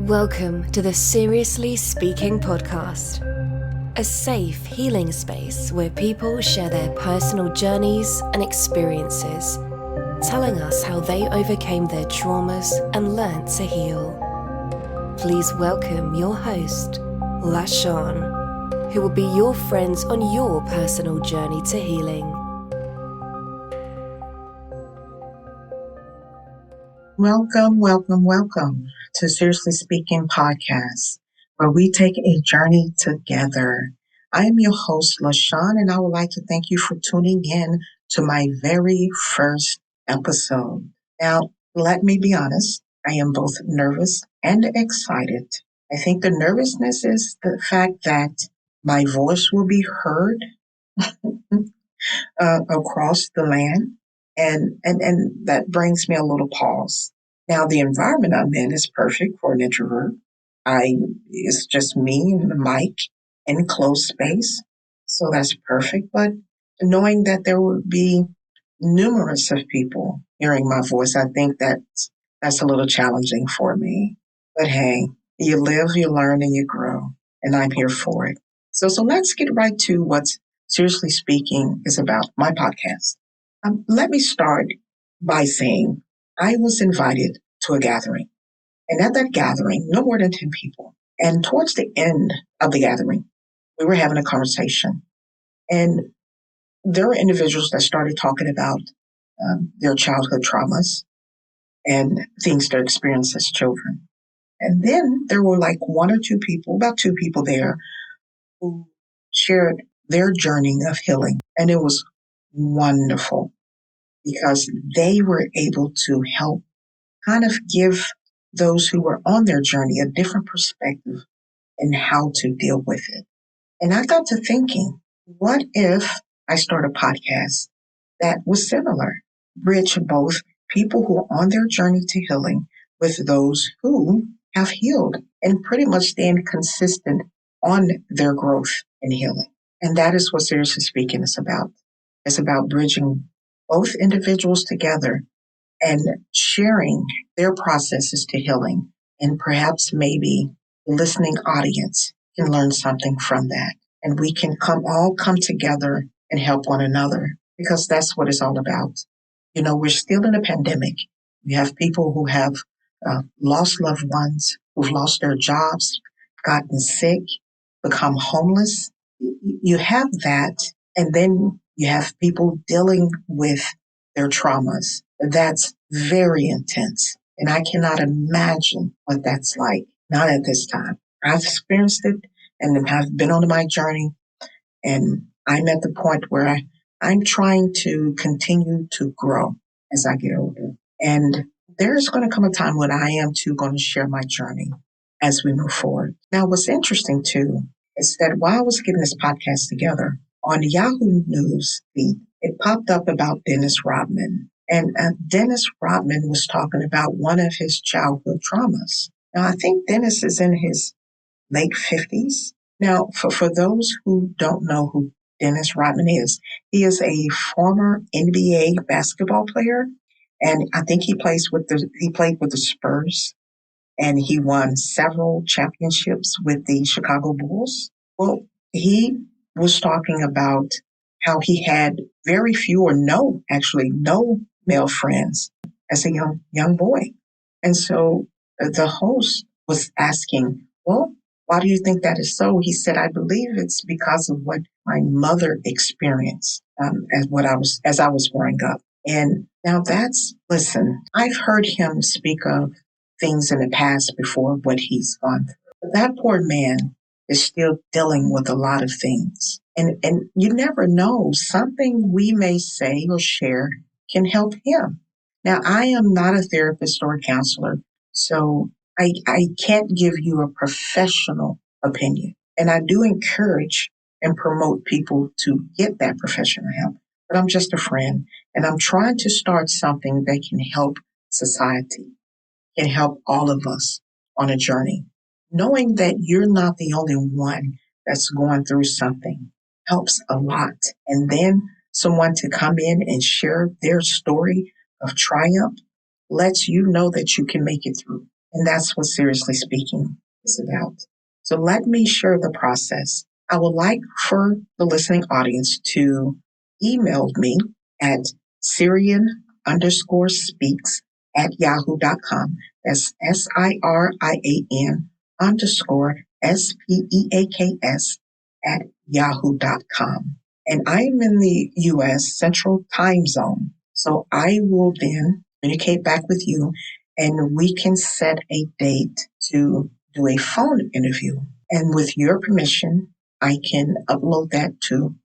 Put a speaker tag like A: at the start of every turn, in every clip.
A: Welcome to the Seriously Speaking podcast, a safe healing space where people share their personal journeys and experiences, telling us how they overcame their traumas and learnt to heal. Please welcome your host, LaShawn, who will be your friends on your personal journey to healing.
B: Welcome to Seriously Speaking Podcast, where we take a journey together. I am your host, LaShawn, and I would like to thank you for tuning in to my very first episode. Now, let me be honest, I am both nervous and excited. I think the nervousness is the fact that my voice will be heard across the land, and that brings me a little pause. Now, the environment I'm in is perfect for an introvert. It's just me and the mic in closed space, so that's perfect. But knowing that there would be numerous of people hearing my voice, I think that's a little challenging for me. But hey, you live, you learn, and you grow, and I'm here for it. So let's get right to what's Seriously Speaking is about, my podcast. Let me start by saying I was invited to a gathering. And at that gathering, no more than 10 people. And towards the end of the gathering, we were having a conversation. And there were individuals that started talking about their childhood traumas and things they experienced as children. And then there were like one or two people, about two people there, who shared their journey of healing. And it was wonderful because they were able to help kind of give those who were on their journey a different perspective in how to deal with it. And I got to thinking, what if I start a podcast that was similar, bridge both people who are on their journey to healing with those who have healed and pretty much stand consistent on their growth and healing. And that is what Seriously Speaking is about. It's about bridging both individuals together and sharing their processes to healing. And perhaps maybe the listening audience can learn something from that. And we can all come together and help one another, because that's what it's all about. You know, we're still in a pandemic. We have people who have lost loved ones, who've lost their jobs, gotten sick, become homeless. You have that, and then you have people dealing with their traumas. That's very intense, and I cannot imagine what that's like, not at this time. I've experienced it, and I've been on my journey, and I'm at the point where I'm trying to continue to grow as I get older. And there's going to come a time when I am too going to share my journey as we move forward. Now, what's interesting too is that while I was getting this podcast together, on Yahoo News feed, it popped up about Dennis Rodman. And Dennis Rodman was talking about one of his childhood traumas. Now, I think Dennis is in his late 50s. Now, for those who don't know who Dennis Rodman is, he is a former NBA basketball player. And I think he played with the Spurs, and he won several championships with the Chicago Bulls. Well, he was talking about how he had very few or no male friends as a young boy. And so the host was asking, well, why do you think that is so? He said, I believe it's because of what my mother experienced as I was growing up. And now listen, I've heard him speak of things in the past before, what he's gone through. But that poor man is still dealing with a lot of things. And you never know, something we may say or share can help him. Now, I am not a therapist or a counselor, so I can't give you a professional opinion. And I do encourage and promote people to get that professional help. But I'm just a friend, and I'm trying to start something that can help society, can help all of us on a journey. Knowing that you're not the only one that's going through something helps a lot. And then someone to come in and share their story of triumph lets you know that you can make it through. And that's what Seriously Speaking is about. So let me share the process. I would like for the listening audience to email me at Syrian_speaks@yahoo.com. That's SIRIAN_SPEAKS at yahoo.com. And I'm in the US Central Time Zone. So I will then communicate back with you and we can set a date to do a phone interview. And with your permission, I can upload that to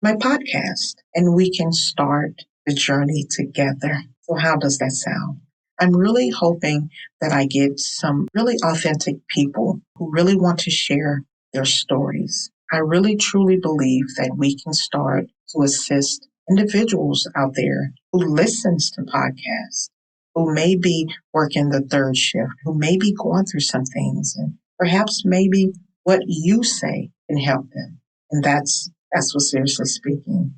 B: my podcast and we can start the journey together. So how does that sound? I'm really hoping that I get some really authentic people who really want to share their stories. I really truly believe that we can start to assist individuals out there who listens to podcasts, who may be working the third shift, who may be going through some things, and perhaps maybe what you say can help them. And that's what Seriously Speaking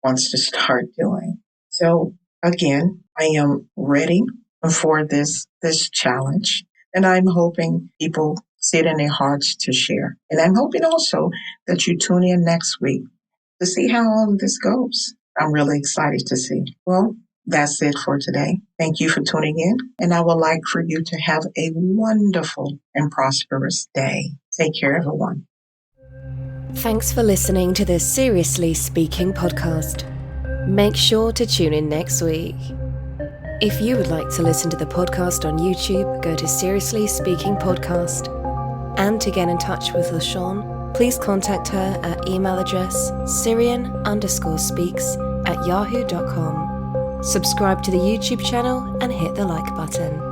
B: wants to start doing. So again, I am ready for this challenge, and I'm hoping people see it in their hearts to share. And I'm hoping also that you tune in next week to see how all of this goes. I'm really excited to see. Well, that's it for today. Thank you for tuning in, and I would like for you to have a wonderful and prosperous day. Take care, everyone.
A: Thanks for listening to the Seriously Speaking podcast. Make sure to tune in next week. If you would like to listen to the podcast on YouTube, go to Seriously Speaking Podcast. And to get in touch with LaShawn, please contact her at email address Syrian_speaks@yahoo.com. Subscribe to the YouTube channel and hit the like button.